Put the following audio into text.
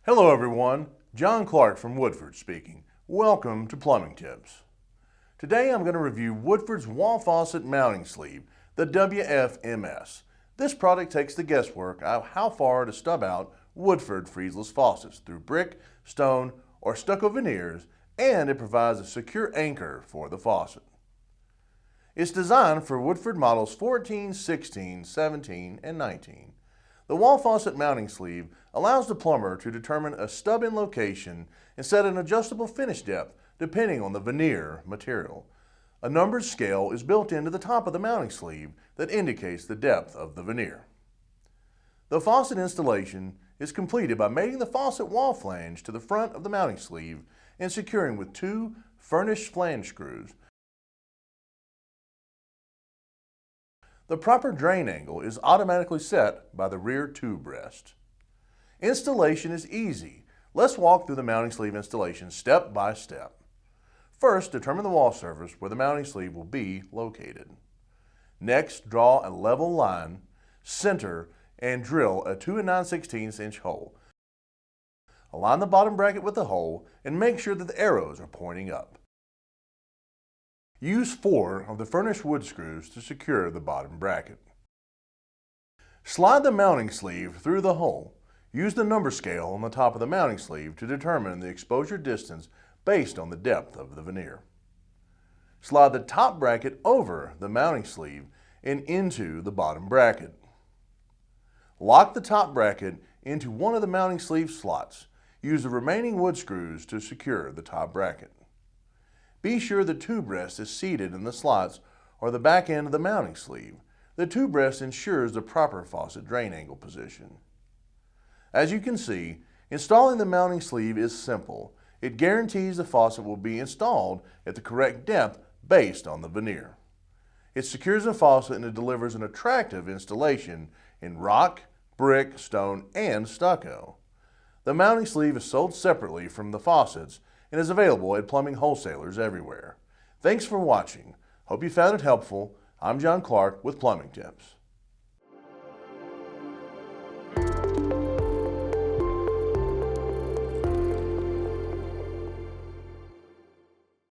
Hello everyone, John Clark from Woodford speaking. Welcome to Plumbing Tips. Today I'm going to review Woodford's wall faucet mounting sleeve, the WF-MS. This product takes the guesswork out of how far to stub out Woodford freezeless faucets through brick, stone, or stucco veneers, and it provides a secure anchor for the faucet. It's designed for Woodford models 14, 16, 17, and 19. The wall faucet mounting sleeve allows the plumber to determine a stub-in location and set an adjustable finish depth depending on the veneer material. A numbered scale is built into the top of the mounting sleeve that indicates the depth of the veneer. The faucet installation is completed by mating the faucet wall flange to the front of the mounting sleeve and securing with 2 furnished flange screws. The proper drain angle is automatically set by the rear tube rest. Installation is easy. Let's walk through the mounting sleeve installation step by step. First, determine the wall surface where the mounting sleeve will be located. Next, draw a level line, center, and drill a 2 9/16 inch hole. Align the bottom bracket with the hole and make sure that the arrows are pointing up. Use 4 of the furnished wood screws to secure the bottom bracket. Slide the mounting sleeve through the hole. Use the number scale on the top of the mounting sleeve to determine the exposure distance based on the depth of the veneer. Slide the top bracket over the mounting sleeve and into the bottom bracket. Lock the top bracket into one of the mounting sleeve slots. Use the remaining wood screws to secure the top bracket. Be sure the tube rest is seated in the slots or the back end of the mounting sleeve. The tube rest ensures the proper faucet drain angle position. As you can see, installing the mounting sleeve is simple. It guarantees the faucet will be installed at the correct depth based on the veneer. It secures the faucet and it delivers an attractive installation in rock, brick, stone, and stucco. The mounting sleeve is sold separately from the faucets and is available at plumbing wholesalers everywhere. Thanks for watching. Hope you found it helpful. I'm John Clark with Plumbing Tips.